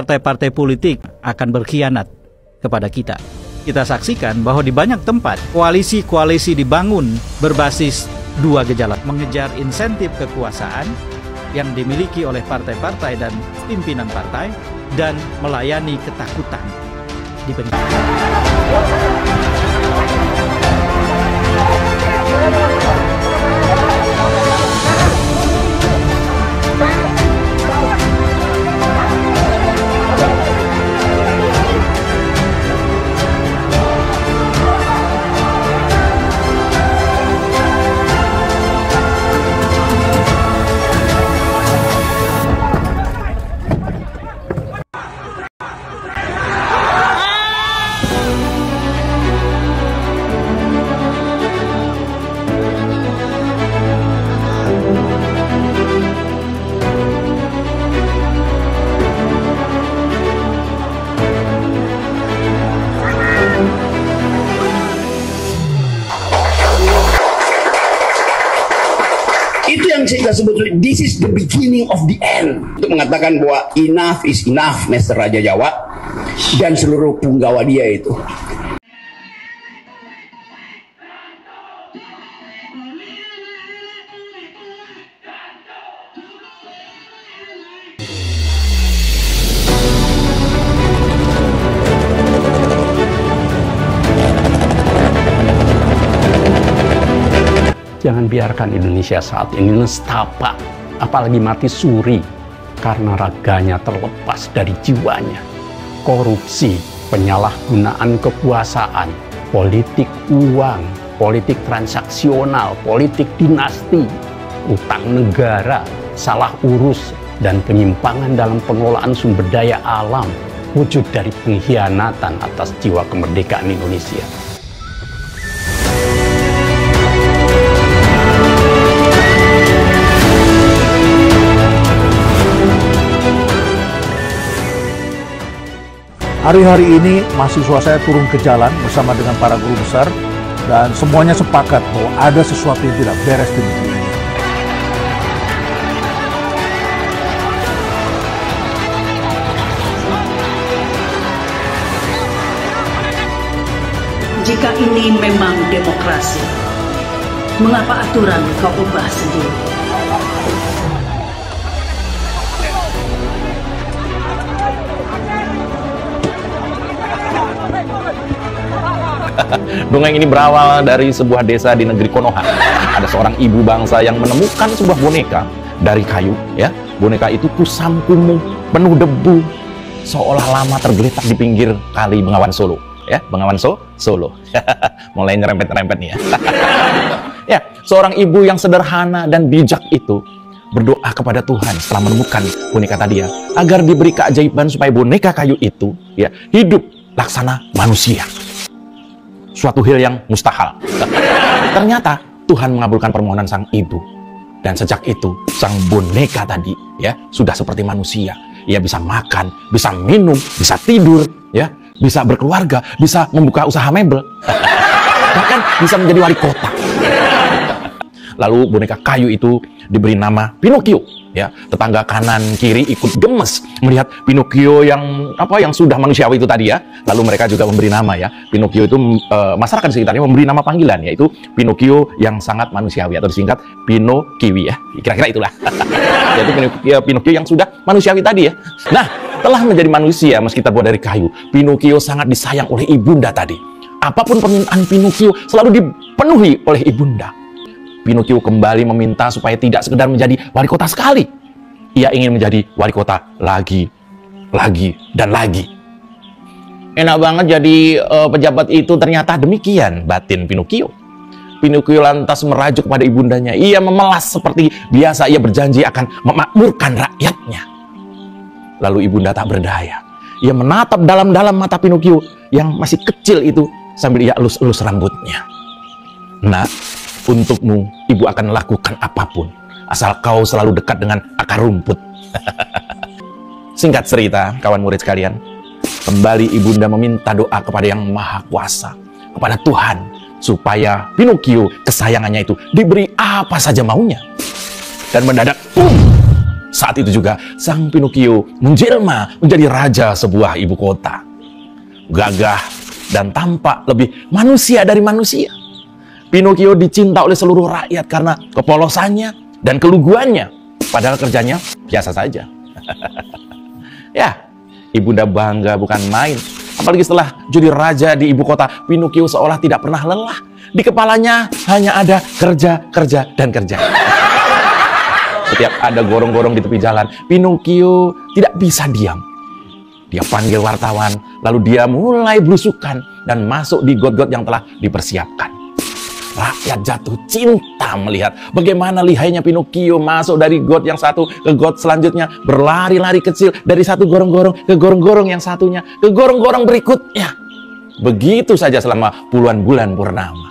partai-partai politik akan berkhianat kepada kita. Kita saksikan bahwa di banyak tempat koalisi-koalisi dibangun berbasis dua gejala, mengejar insentif kekuasaan yang dimiliki oleh partai-partai dan pimpinan partai dan melayani ketakutan di penjara. Itu yang kita sebut, this is the beginning of the end. Untuk mengatakan bahwa enough is enough, Master Raja Jawa dan seluruh punggawa dia itu. Jangan biarkan Indonesia saat ini nestapa, apalagi mati suri, karena raganya terlepas dari jiwanya. Korupsi, penyalahgunaan kekuasaan, politik uang, politik transaksional, politik dinasti, utang negara, salah urus, dan penyimpangan dalam pengelolaan sumber daya alam, wujud dari pengkhianatan atas jiwa kemerdekaan Indonesia. Hari-hari ini mahasiswa saya turun ke jalan bersama dengan para guru besar dan semuanya sepakat bahwa ada sesuatu yang tidak beres di negeri ini. Jika ini memang demokrasi, mengapa aturan kau ubah sendiri? Dongeng ini berawal dari sebuah desa di negeri Konoha. Ada seorang ibu bangsa yang menemukan sebuah boneka dari kayu, ya. Boneka itu kusam kumuh, penuh debu, seolah lama tergeletak di pinggir kali Bengawan Solo, ya. Bengawan Solo. Mulai nyerempet-nyerempet nih ya. Ya, seorang ibu yang sederhana dan bijak itu berdoa kepada Tuhan setelah menemukan boneka tadi ya, agar diberi keajaiban supaya boneka kayu itu ya hidup laksana manusia. Suatu hal yang mustahil. Ternyata Tuhan mengabulkan permohonan sang ibu. Dan sejak itu sang boneka tadi ya sudah seperti manusia. Ia bisa makan, bisa minum, bisa tidur, ya, bisa berkeluarga, bisa membuka usaha mebel. Bahkan bisa menjadi wali kota. Lalu boneka kayu itu diberi nama Pinocchio, ya. Tetangga kanan kiri ikut gemes melihat Pinocchio yang sudah manusiawi itu tadi ya. Lalu mereka juga memberi nama ya. Pinocchio itu masyarakat di sekitarnya memberi nama panggilan, yaitu Pinocchio yang sangat manusiawi atau disingkat Pinokiwi ya. Kira-kira itulah. Yaitu Pinocchio yang sudah manusiawi tadi ya. Nah, telah menjadi manusia meski terbuat dari kayu, Pinocchio sangat disayang oleh ibunda tadi. Apapun permintaan Pinocchio selalu dipenuhi oleh ibunda. Pinocchio kembali meminta supaya tidak sekedar menjadi wali kota sekali. Ia ingin menjadi wali kota lagi, dan lagi. Enak banget jadi pejabat itu, ternyata demikian batin Pinocchio. Pinocchio lantas merajuk pada ibundanya. Ia memelas seperti biasa, ia berjanji akan memakmurkan rakyatnya. Lalu ibunda tak berdaya. Ia menatap dalam-dalam mata Pinocchio yang masih kecil itu sambil ia elus-elus rambutnya. Nah, untukmu, ibu akan lakukan apapun, asal kau selalu dekat dengan akar rumput. Singkat cerita, kawan murid sekalian, kembali ibunda meminta doa kepada Yang Maha Kuasa, kepada Tuhan, supaya Pinocchio, kesayangannya itu, diberi apa saja maunya. Dan mendadak, Saat itu juga sang Pinocchio menjelma menjadi raja sebuah ibu kota. Gagah dan tampak lebih manusia dari manusia. Pinocchio dicinta oleh seluruh rakyat karena kepolosannya dan keluguannya. Padahal kerjanya biasa saja. Ya, ibunda bangga bukan main. Apalagi setelah jadi raja di ibu kota, Pinocchio seolah tidak pernah lelah. Di kepalanya hanya ada kerja, kerja, dan kerja. Setiap ada gorong-gorong di tepi jalan, Pinocchio tidak bisa diam. Dia panggil wartawan, lalu dia mulai belusukan dan masuk di got-got yang telah dipersiapkan. Rakyat jatuh cinta melihat bagaimana lihainya Pinocchio masuk dari got yang satu ke got selanjutnya, berlari-lari kecil dari satu gorong-gorong ke gorong-gorong yang satunya, ke gorong-gorong berikutnya. Begitu saja selama puluhan bulan purnama.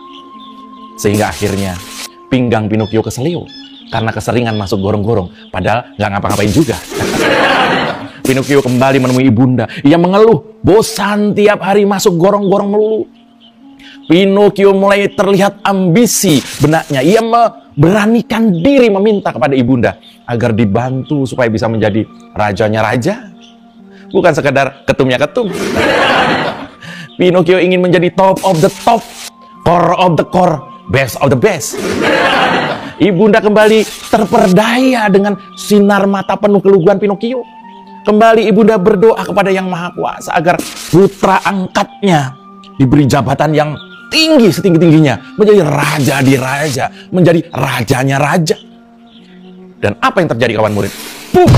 Sehingga akhirnya pinggang Pinocchio keselio karena keseringan masuk gorong-gorong, padahal nggak ngapa-ngapain juga. Pinocchio kembali menemui ibunda. Ia mengeluh, bosan tiap hari masuk gorong-gorong melulu. Pinocchio mulai terlihat ambisi benaknya. Ia beranikan diri meminta kepada ibunda agar dibantu supaya bisa menjadi rajanya raja. Bukan sekadar ketumnya ketum. Pinocchio ingin menjadi top of the top, core of the core, best of the best. Ibunda kembali terperdaya dengan sinar mata penuh keluguan Pinocchio. Kembali ibunda berdoa kepada Yang Maha Kuasa agar putra angkatnya diberi jabatan yang tinggi setinggi-tingginya, menjadi raja di raja, menjadi rajanya raja. Dan apa yang terjadi kawan murid? Puh!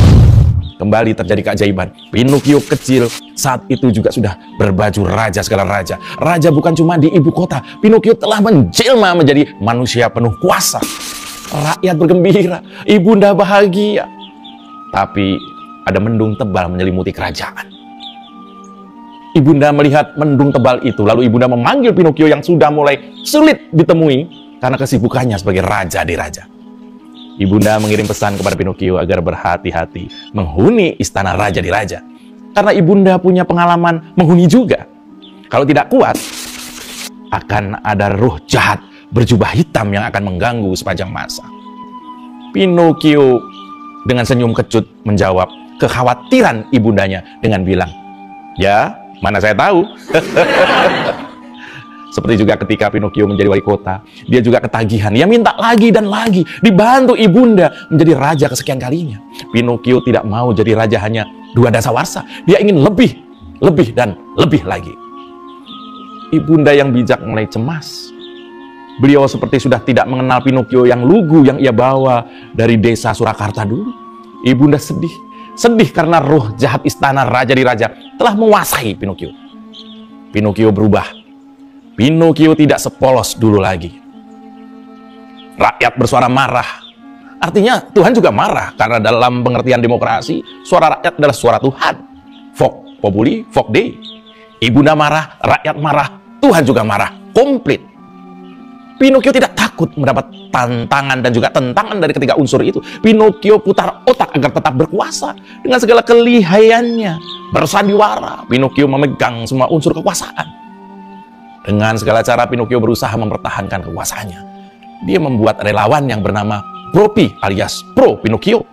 Kembali terjadi keajaiban. Pinocchio kecil saat itu juga sudah berbaju raja segala raja. Raja bukan cuma di ibu kota. Pinocchio telah menjelma menjadi manusia penuh kuasa. Rakyat bergembira, ibunda bahagia. Tapi ada mendung tebal menyelimuti kerajaan. Ibunda melihat mendung tebal itu, lalu ibunda memanggil Pinocchio yang sudah mulai sulit ditemui karena kesibukannya sebagai raja di raja. Ibunda mengirim pesan kepada Pinocchio agar berhati-hati menghuni istana raja di raja. Karena ibunda punya pengalaman menghuni juga. Kalau tidak kuat, akan ada roh jahat berjubah hitam yang akan mengganggu sepanjang masa. Pinocchio dengan senyum kecut menjawab kekhawatiran ibundanya dengan bilang, "Ya, mana saya tahu." Seperti juga ketika Pinocchio menjadi wali kota, dia juga ketagihan. Ia minta lagi dan lagi, dibantu ibunda menjadi raja kesekian kalinya. Pinocchio tidak mau jadi raja hanya 2 dasawarsa. Dia ingin lebih, dan lebih lagi. Ibunda yang bijak mulai cemas. Beliau seperti sudah tidak mengenal Pinocchio yang lugu yang ia bawa dari desa Surakarta dulu. Ibunda sedih. Sedih karena roh jahat istana raja di raja telah menguasai Pinocchio. Pinocchio berubah. Pinocchio tidak sepolos dulu lagi. Rakyat bersuara marah. Artinya Tuhan juga marah karena dalam pengertian demokrasi, suara rakyat adalah suara Tuhan. Vox populi, vox Dei. Ibunda marah, rakyat marah, Tuhan juga marah. Komplit. Pinocchio tidak takut mendapat tantangan dan juga tentangan dari ketiga unsur itu. Pinocchio putar otak agar tetap berkuasa. Dengan segala kelihayannya, bersandiwara, Pinocchio memegang semua unsur kekuasaan. Dengan segala cara Pinocchio berusaha mempertahankan kekuasaannya. Dia membuat relawan yang bernama Propi alias Pro Pinocchio.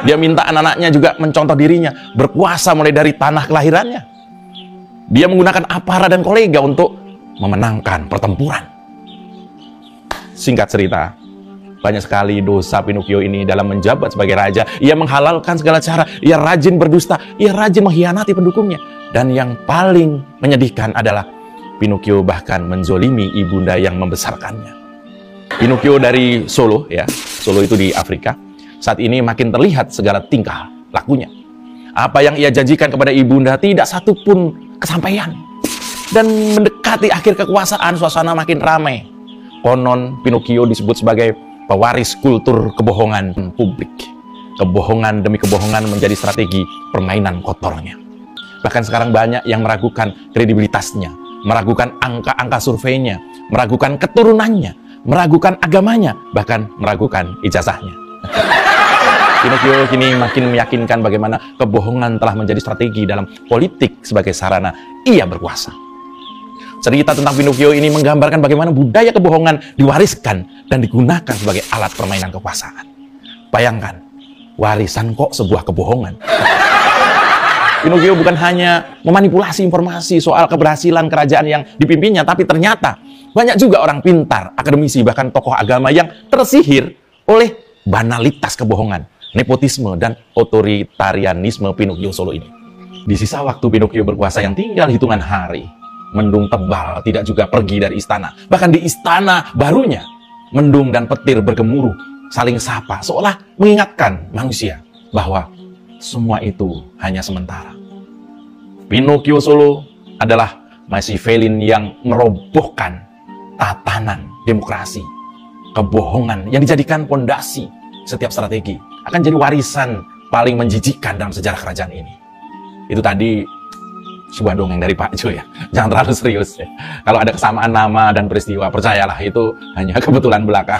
Dia minta anak-anaknya juga mencontoh dirinya, berkuasa mulai dari tanah kelahirannya. Dia menggunakan aparat dan kolega untuk memenangkan pertempuran. Singkat cerita, banyak sekali dosa Pinocchio ini dalam menjabat sebagai raja. Ia menghalalkan segala cara, ia rajin berdusta, ia rajin mengkhianati pendukungnya. Dan yang paling menyedihkan adalah Pinocchio bahkan menzolimi ibunda yang membesarkannya. Pinocchio dari Solo, ya, Solo itu di Afrika, saat ini makin terlihat segala tingkah lakunya. Apa yang ia janjikan kepada ibunda tidak satu pun kesampaian. Dan mendekati akhir kekuasaan, suasana makin ramai. Konon Pinocchio disebut sebagai pewaris kultur kebohongan publik. Kebohongan demi kebohongan menjadi strategi permainan kotornya. Bahkan sekarang banyak yang meragukan kredibilitasnya, meragukan angka-angka surveinya, meragukan keturunannya, meragukan agamanya, bahkan meragukan ijazahnya. Pinocchio kini makin meyakinkan bagaimana kebohongan telah menjadi strategi dalam politik sebagai sarana ia berkuasa. Cerita tentang Pinocchio ini menggambarkan bagaimana budaya kebohongan diwariskan dan digunakan sebagai alat permainan kekuasaan. Bayangkan, warisan kok sebuah kebohongan. Pinocchio bukan hanya memanipulasi informasi soal keberhasilan kerajaan yang dipimpinnya, tapi ternyata banyak juga orang pintar, akademisi, bahkan tokoh agama yang tersihir oleh banalitas kebohongan, nepotisme, dan otoritarianisme Pinocchio Solo ini. Di sisa waktu Pinocchio berkuasa yang tinggal hitungan hari, mendung tebal tidak juga pergi dari istana. Bahkan di istana barunya, mendung dan petir bergemuruh, saling sapa, seolah mengingatkan manusia bahwa semua itu hanya sementara. Pinocchio Solo adalah Machiavellian yang merobohkan tatanan demokrasi. Kebohongan yang dijadikan pondasi setiap strategi akan jadi warisan paling menjijikkan dalam sejarah kerajaan ini. Itu tadi sebuah dongeng dari Pak Jo ya. Jangan terlalu serius ya. Kalau ada kesamaan nama dan peristiwa, percayalah itu hanya kebetulan belaka.